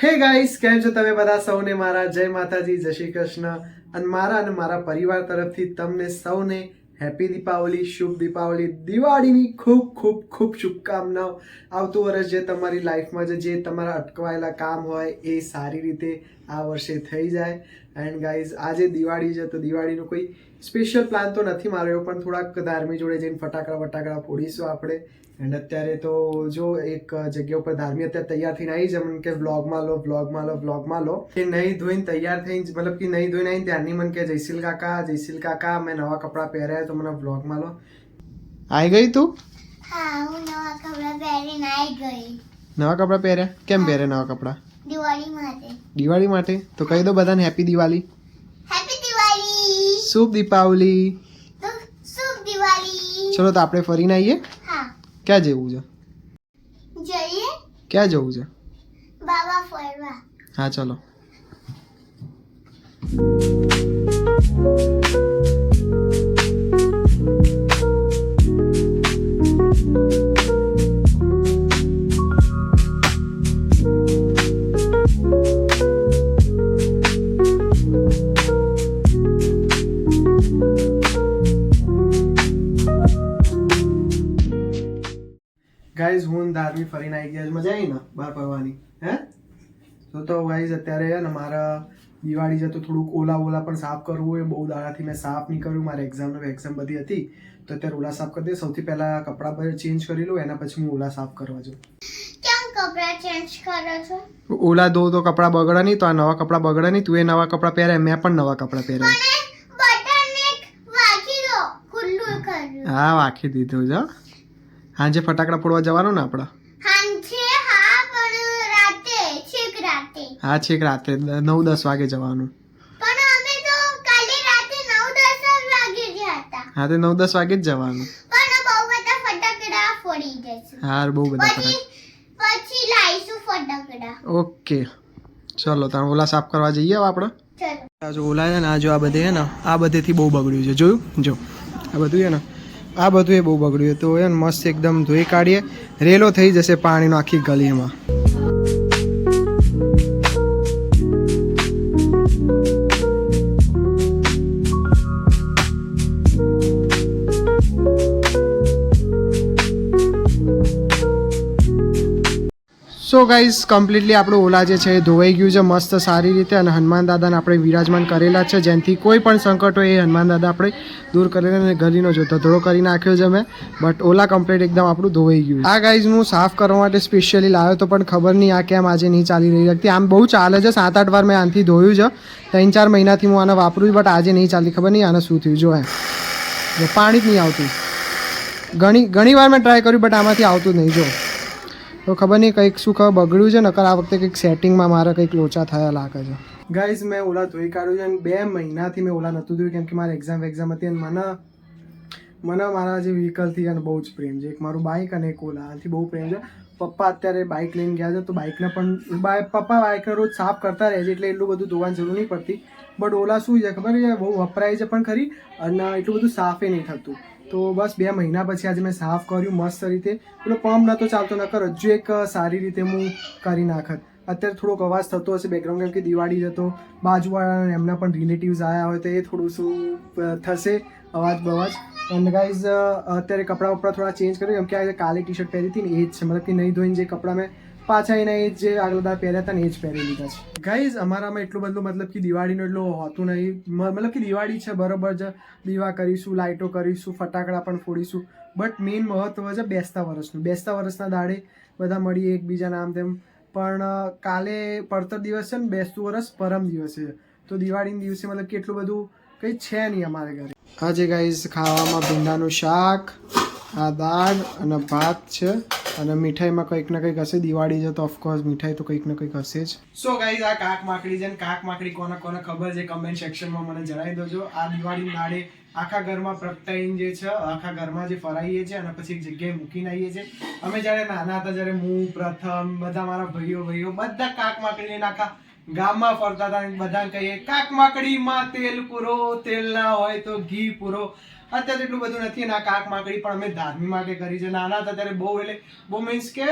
હે ગાઈસ, કેમ છો તમે બધા? સૌને મારા જય માતાજી, જય શ્રી કૃષ્ણ અને મારા પરિવાર તરફથી તમને સૌને હેપી દીપાવલી, શુભ દીપાવલી, દિવાળીની ખૂબ ખૂબ ખૂબ શુભકામનાઓ. આવતું વર્ષ જે તમારી લાઈફમાં જે તમારા અટકવાયેલા કામ હોય એ સારી રીતે આ વર્ષે થઈ જાય. એન્ડ ગાઈઝ, આજે દિવાળી છે તો દિવાળીનો કોઈ સ્પેશિયલ પ્લાન તો નથી મારો એવો, પણ થોડાક ધાર્મી જોડે જઈને ફટાકડા ફોડીશું આપણે. એન્ડ અત્યારે તો જો એક જગ્યા ઉપર ધાર્મી અત્યારે તૈયાર થઈને આવી છે, મને કે વ્લોગમાં લો કે નહીં ધોઈને તૈયાર થઈને, મતલબ કે નહીં ધોઈને આવીને ત્યારની મને કે જયશીલ કાકા મેં નવા કપડાં પહેર્યા તો મને વ્લોગમાં લો. આવી ગઈ તું? હા, હું નવા કપડાં પહેરીને આવી ગઈ. નવા કપડાં પહેર્યા? કેમ પહેર્યા નવા કપડાં? દિવાળી માટે. દિવાળી માટે? તો કહી દો બધાને હેપી દિવાળી, હેપી દિવાળી, શુભ દીપાવલી. તો શુભ દિવાળી. ચલો તો આપણે ફરીને આવીએ. હા, ક્યાં જવું છે? જઈએ ક્યાં જવું છે? બાબા ફરવા. હા ચલો. ગાઈઝ, હું ધાર્મી ફરીને આવી ગયા. મજા આવી ને બહાર ફરવાની? હે તો ગાઈઝ અત્યારે છે ને મારા દિવાળી છે તો થોડુંક ઓલા પણ સાફ કરવું હોય. બહુ દાડાથી મેં સાફ નહીં કર્યું. મારે એક્ઝામ બધી હતી તો અત્યારે ઓલા સાફ કરી દે. સૌથી પહેલા કપડાં પર ચેન્જ કરી લઉં, એના પછી હું ઓલા સાફ કરવા જાઉં. કેમ કપડાં ચેન્જ કરો છો? ઓલા ધો તો કપડાં બગડે નહીં, તો આ નવા કપડાં બગડે નહીં. તું એ નવા કપડાં પહેર્યા, મેં પણ નવા કપડાં પહેર્યા. બટન વાગી દો, ખુલ્લું કર્યું. હા, વાંખી દીધું છે. હાંજે ફટાકડા ફોડવા જવાનું ને આપણે? હાંજે? હા, પણ રાતે, છેક રાતે. હા, છેક રાત્રે 9-10 વાગે જવાનું. પણ અમે તો કાલે રાતે 9-10 વાગે ગયા હતા. હા, તો 9-10 વાગે જ જવાનું. પણ બહુ બધા ફટાકડા ફોડી જશે. હા, બહુ બધા ફટાકડા. પછી લાવીશું ફટાકડા. ઓકે, ચલો તાણ ઓલા સાફ કરવા જઈએ હવે આપણે. ચલો. આ જો ઓલા છે ને, આ જો આ બધે છે ને, આ બધેથી બહુ બગડ્યું છે. જોયું? જો આ બધું છે ને, આ બધું એ બહુ બગડ્યું તો એ મસ્ત એકદમ ધોઈ કાઢીએ. રેલો થઈ જશે પાણીનો આખી ગલીમાં. સો ગાઈઝ, કમ્પ્લીટલી આપણું ઓલા જે છે એ ધોવાઈ ગયું છે મસ્ત સારી રીતે. અને હનુમાન દાદાને આપણે વિરાજમાન કરેલા છે, જેનાથી કોઈ પણ સંકટ હોય એ હનુમાન દાદા આપણે દૂર કરેલા. અને ગલીનો જો ધોળો કરી નાખ્યો છે મેં, બટ ઓલા કમ્પ્લીટ એકદમ આપણું ધોવાઈ ગયું. આ ગાઈઝ હું સાફ કરવા માટે સ્પેશિયલી લાવ્યો તો, પણ ખબર નહીં આ કેમ આજે નહીં ચાલી રહી હતી. આમ બહુ ચાલે છે, 7-8 વાર મેં આનાથી ધોયું છે. 3-4 મહિનાથી હું આને વાપરું છું, બટ આજે નહીં ચાલી. ખબર નહીં આને શું થયું. જો એમ પાણી જ નહીં આવતું. ઘણી વાર મેં ટ્રાય કર્યું, બટ આમાંથી આવતું જ નહીં. જો તો ખબર નહીં કંઈક શું ખબર બગડ્યું છે. નકર આ વખતે કંઈક સેટિંગમાં મારે કંઈક લોચા થયા લાગે છે. ગાઈઝ, મેં ઓલા ધોઈ કાઢ્યું છે અને 2 મહિનાથી મેં ઓલા નહોતું ધોયું, કેમ કે મારે એક્ઝામ હતી. અને મને મારા જે વ્હીકલથી અને બહુ જ પ્રેમ છે. એક મારું બાઇક અને એક ઓલા, આનાથી બહુ પ્રેમ છે. પપ્પા અત્યારે બાઇક લઈને ગયા છે તો બાઇકને પણ પપ્પા બાઇકને રોજ સાફ કરતા રહે છે, એટલે એટલું બધું ધોવાની જરૂર નહીં પડતી. બટ ઓલા શું છે ખબર છે, બહુ વપરાય છે પણ ખરી, અને એટલું બધું સાફે નહીં થતું. તો બસ 2 મહિના પછી આજે મેં સાફ કર્યું મસ્ત રીતે. પેલો પંપ નહોતો ચાલતો, નકર હજુ એક સારી રીતે હું કરી નાખત. અત્યારે થોડોક અવાજ થતો હશે બેકગ્રાઉન્ડ, કેમ કે દિવાળી જતો બાજુવાળા એમના પણ રિલેટિવ્સ આવ્યા હોય તો એ થોડું શું થશે અવાજ બવાજ. અને ગાઈઝ, અત્યારે કપડાં વપડા થોડા ચેન્જ કર્યું, કેમ કે આજે કાલે ટી-શર્ટ પહેરી હતી ને એ જ છે. મતલબ કે નહીં ધોઈને જે કપડાં મેં પાછા એના એ જે આગળ દાર પહેર્યા હતા ને એ જ પહેરી લીધા છે. ગાઈઝ, અમારામાં એટલું બધું મતલબ કે દિવાળીનું એટલું હોતું નહીં. મતલબ કે દિવાળી છે બરોબર છે, દીવા કરીશું, લાઇટો કરીશું, ફટાકડા પણ ફોડીશું, બટ મેઇન મહત્વ છે બેસતા વર્ષનું. બેસતા વર્ષના દાડે બધા મળીએ એકબીજાના આમ તેમ. પણ કાલે પડતર દિવસ છે ને, બેસતું વર્ષ પરમ દિવસે છે. તો દિવાળીના દિવસે મતલબ કે એટલું બધું કંઈ છે નહીં અમારે ઘરે. આજે ગાઈઝ ખાવામાં ભીંડાનું શાક, આ દાળ અને ભાત છે. અને મીઠાઈમાં કંઈક ને કંઈક હશે. દિવાળી છે તો ઓફકોર્સ મીઠાઈ તો કંઈક ને કંઈક હશે જ. સો ગાઈઝ, આ કાક માકડી છે ને, કાક માકડી કોને ખબર છે કમેન્ટ સેક્શનમાં મને જણાવી દેજો. આ દિવાળી દાડે આખા ઘરમાં પ્રગટાઈને જે છે, આખા ઘરમાં જે ફરાઈએ છીએ અને પછી એક જગ્યાએ મૂકીને આવીએ છીએ. અમે જ્યારે નાના હતા, જ્યારે હું પ્રથમ, બધા મારા ભાઈઓ બધા કાક માકડી લઈને આખા ગામમાં ફરતા હતા. બધા કહીએ કાક માકડીમાં તેલ પૂરો, તેલ ના હોય તો ઘી પૂરો. અત્યારે એટલું બધું નથી અને આ કાક માકડી પણ અમે ધાર્મી માટે કરી છે. નાના હતા ત્યારે બહુ એટલે બહુ મીન્સ કે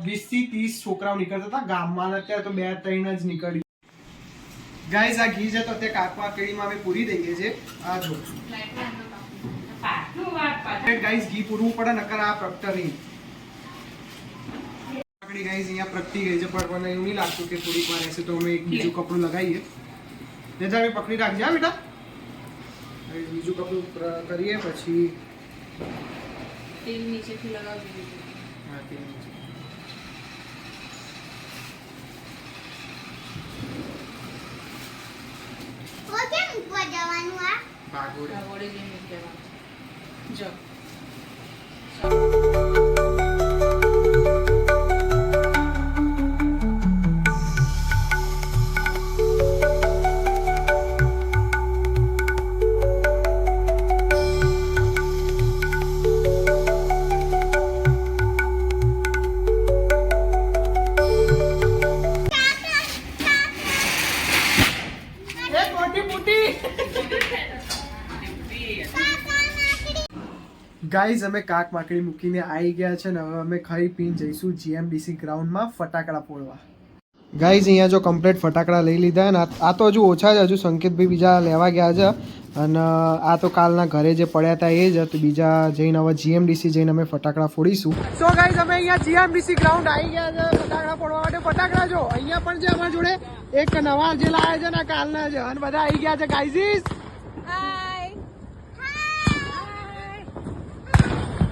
20 થી 30 છોકરાઓ નીકળતા હતા ગામમાં. અત્યારે તો 2-3 જ નીકળી. ગાઈઝ આ ઘી છે તો તે કાક માકડીમાં અમે પૂરી દઈએ છીએ. આ જો ગાઈઝ ઘી પૂરવું પડે નકર આ પ્રગટ નહીં. માકડી ગાઈઝ અહીંયા પ્રગટી ગઈ છે પણ મને એવું નહીં લાગતું કે થોડીક વાર રહેશે તો અમે એક બીજું કપડું લગાવીએ. જેથી અમે પકડી રાખજે હા બેટા. બીજું કપડું કરીએ પછી તેલ નીચેથી લગાવી હા તેલ નીચે. ઓકે મૂકવા જવાનું આ ભાગોળે. વડે લઈને મૂકી દેવાનું. જો ગાઈઝ અમે કાક માકડી મૂકીને આવી ગયા છે ને હવે અમે ખાઈ પીને જઈશું GMDC ગ્રાઉન્ડમાં ફટાકડા ફોડવા. ગાઈઝ અહીંયા જો કમ્પ્લીટ ફટાકડા લઈ લીધા અને આ તો હજુ ઓછા છે. હજુ સંકેતભાઈ બીજા લેવા ગયા છે અને આ તો કાલના ઘરે જે પડ્યા હતા એ જ. તો બીજા જઈને હવે GMDC જઈને અમે ફટાકડા ફોડીશું. સો ગાઈઝ અમે અહીંયા GMDC ગ્રાઉન્ડ આવી ગયા છે ફટાકડા ફોડવા માટે. ફટાકડા જો અહીંયા પણ છે અમારા જોડે એક નવા જે લાવ્યા છે ને કાલના છે અને બધા આવી ગયા છે ગાઈઝીસ.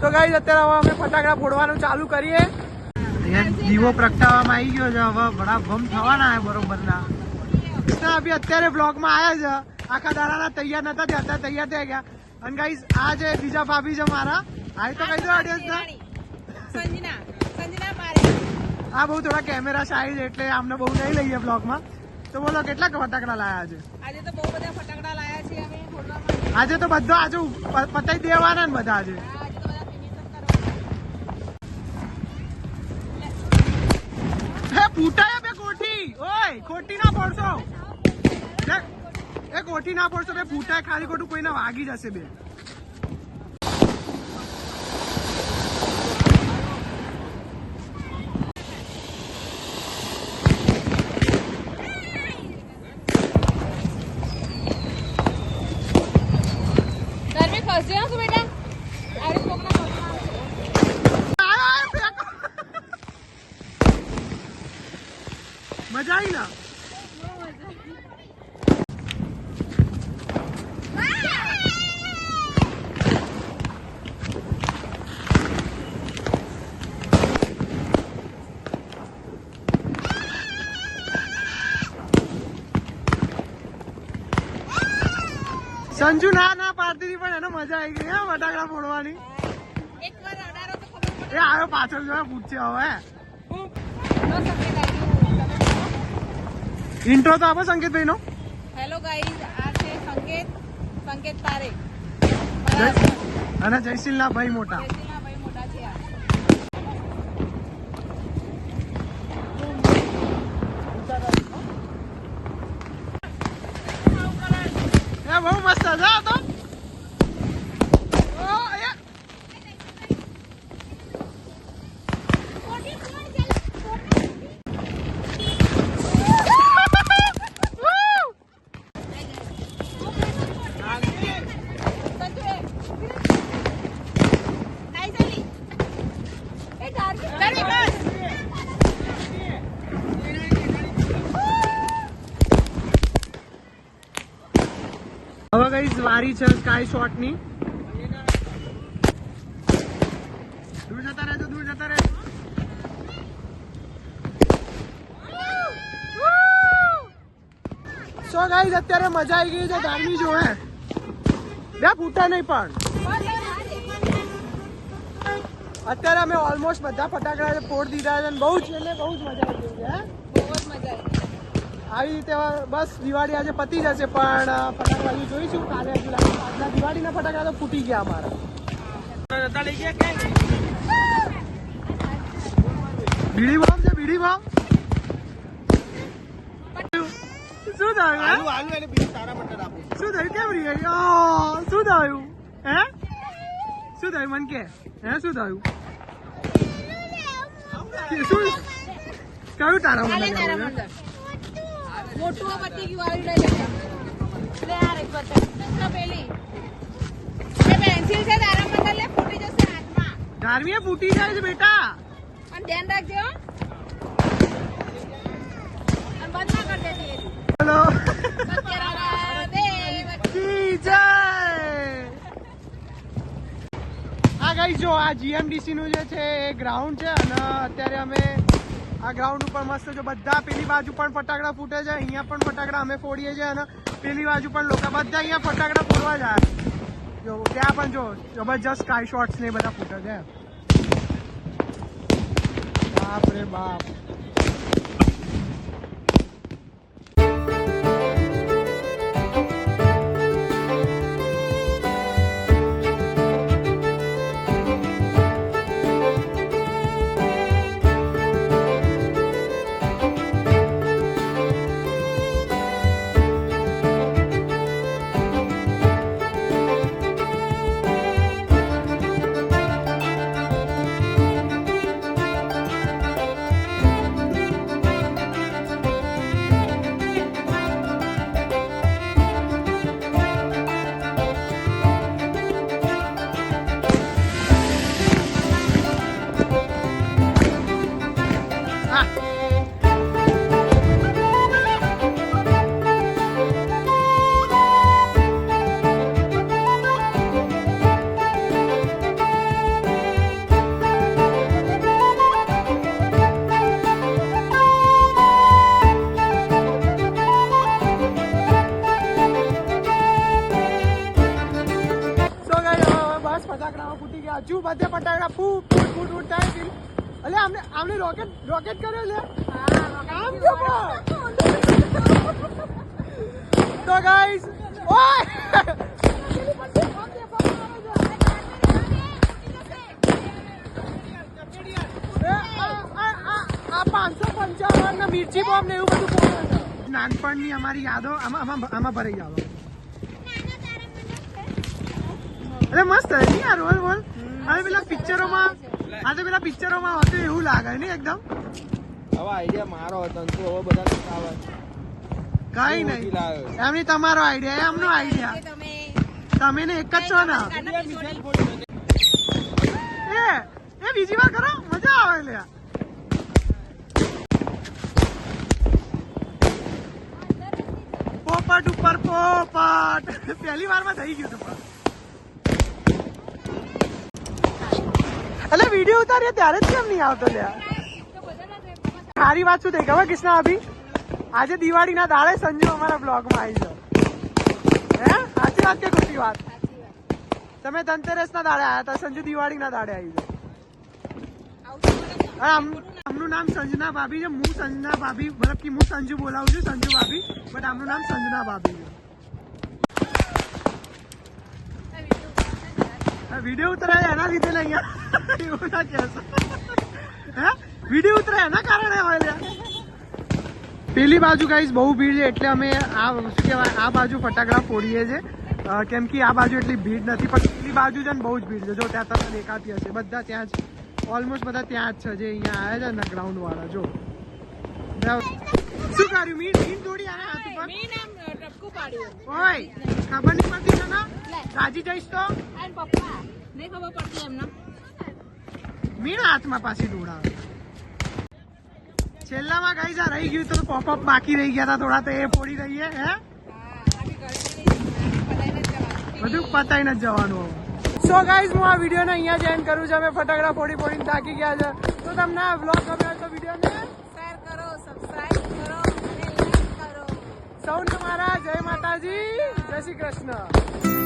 તો ગાઈઝ અત્યારે હવે અમે ફટાકડા ફોડવાનું ચાલુ કરીએ. દીવો પ્રગટાવવામાં આવી ગયો છે હવે બડા બમ થવાના છે બરોબરના. અભી અત્યારે બ્લોગમાં આવ્યા છે આખા દાડાના તૈયાર નતા થયા અત્યારે તૈયાર થઈ ગયા. અને ગાઈઝ આ છે બીજા ભાભી છે મારા. આવી તો કહી દો ઓડિયન્સને. આ બહુ થોડા કેમેરા શાહી છે એટલે આમને બહુ નહીં લઈએ બ્લોગમાં. તો બોલો કેટલા ફટાકડા લાયા છે? આજે તો બહુ બધા ફટાકડા લાયા છે અમે ફોડવા માટે. આજે તો બધો આજે પતાઈ દેવાના ને બધા આજે. ફૂટાય બે કોઠી. ઓય ખોટી ના પડશો. એ કોઠી ના પડશો બે ફૂટાય ખાલી ખોટું કોઈને વાગી જશે બે. ધર્મી ફસજે હા તું બેટા. અરે કોકના મજા આવી ના? સંજુ ના પાડતી હતી પણ એને મજા આવી ગઈ હા ફટાકડા ફોડવાની. એકવાર અડારો તો ખબર પડે. એ આવ્યો પાછળ જો પૂછશે હવે. ઇન્ટ્રો તો આપો સંકેતભાઈ નો. હેલો ગાઈઝ આ છે સંકેત તારે અને જયશીલ ના ભાઈ મોટા. ભાઈ મોટા છે આ. એ બહુ મસ્ત છે આ તો. હવે ગાઈસ વારી છે સ્કાય શોટ ની. દૂર જતા રહેજો. સો ગાઈસ અત્યારે મજા આવી ગઈ છે ધાર્મી જો હે બે ફૂટા નહીં પણ અત્યારે અમે ઓલમોસ્ટ બધા ફટાકડા ફોડ દીધા છે અને બહુ જ મજા આવી ગઈ છે. બહુ જ મજા આવી. આવી રીતે બસ દિવાળી આજે પતી જશે પણ ફટાકડા હજુ જોઈશું કાલે. હજુ આજના દિવાળીના ફટાકડા તો ફૂટી ગયા અમારા. બીડી બોમ્બ છે બીડી બોમ્બ. શું થયું શું થયું કેમ રહી ગઈ? શું થયું હે શું થયું મન કે હે શું થયું શું કયું તારા કાલે મને તારા મંદર મોટું પતિ ગયું આવી રહી લે આ રે પતંગ તો પેલી એ પેન્સિલ છે તારા મંદર લે ફૂટી જશે હાથમાં ધાર્મીએ ફૂટી જાય છે બેટા અને ધ્યાન રાખજો હો. અને બંધ ના કરી દેજે ચલો બચ્ચા દે કી જય આ ગાઈસ જો આ જીએમડીસી નું જે છે એ ગ્રાઉન્ડ છે અને અત્યારે અમે આ ગ્રાઉન્ડ ઉપર મસ્ત જો બધા પેલી બાજુ પણ ફટાકડા ફૂટે છે અહીંયા પણ ફટાકડા અમે ફોડીએ છીએ અને પેલી બાજુ પણ લોકો બધા અહીંયા ફટાકડા ફોડવા જાય જો ત્યાં પણ જો જબરજસ્ત સ્કાય શોટ્સ ને એ બધા ફૂટે છે બાપ રે બાપ ફટાકડા ફૂટી ગયા હજુ બધે ફટાકડા ફૂટ ફૂટ ફૂટ ફૂટ થાય છે અલે આમને રોકેટ કર્યો લે આમ જો તો ગાઈસ ઓય આ 555 ના મિર્ચી બોમ્બ ને એવું બધું ફોડે છે નાનપણની અમારી યાદો આમાં ભરાઈ જાવ અરે મસ્ત હે નહીં આ રોલ બોલ હવે પેલા પિક્ચરોમાં હતું એવું લાગે ને એકદમ હવે આઈડિયા મારો હતો ને તો હવે બધા આવે કઈ નહીં એમની તમારો આઈડિયા એમનો આઈડિયા તમે ને એક જ છો ને એ બીજી વાર કરો મજા આવે લે પોપટ ઉપર પોપટ પહેલી વારમાં થઈ ગયું હતું એટલે વિડીયો ઉતારીએ ત્યારે જ કેમ નહીં આવતો લ્યા સારી વાત શું થઈ ખબર કૃષ્ણા અભી આજે દિવાળીના દાડે સંજુ અમારા બ્લોગમાં આવી છે હે સાચી વાત કે ખોટી વાત તમે ધનતેરસના દાડે આવ્યા હતા સંજુ દિવાળીના દાડે આવી છે આમનું નામ સંજના ભાભી છે હું સંજના ભાભી મતલબ કે હું સંજુ બોલાવું છું સંજુ ભાભી બટ આમનું નામ સંજના ભાભી છે વિડીયો ઉતરાય એના લીધે ને અહીંયા એવું ના કહેશો હે વિડીયો ઉતરાય એના કારણે હોય પેલી બાજુ ગાઈસ બહુ ભીડ છે એટલે અમે આ શું કહેવાય આ બાજુ ફટાકડા ફોડીએ છીએ કેમ કે આ બાજુ એટલી ભીડ નથી પણ પેલી બાજુ છે ને બહુ જ ભીડ છે જો ત્યાં તમને દેખાતી હશે બધા ત્યાં જ ઓલમોસ્ટ બધા ત્યાં જ છે જે અહીંયા આવ્યા છે ને ગ્રાઉન્ડ વાળા જો શું કર્યું મીન થોડી આને હાથ ઉપર મીન આમ ટપકું પાડ્યું ઓય ખબર નહીં પડતી છે ને રાજી જઈશ તો અને પપ્પા નહીં ખબર પડતી એમને મીણ હાથમાં પાછી દોડાવે છેલ્લામાં ગાઈસ આ રહી ગયું તો પોપઅપ બાકી રહી ગયા હતા થોડા તો એ ફોડી રહીએ હે બધું પતાઈને જ જવાનું સો ગાઈસ હું આ વિડીયોને અહીંયા જ એન્ડ કરું છું અમે ફટાકડા ફોડીને થાકી ગયા છે તો તમને આ વ્લોગ ગમે તો વિડીયોને શેર કરો સબસ્ક્રાઇબ કરો અને લાઈક કરો સૌને મારા જય માતાજી જય શ્રી કૃષ્ણ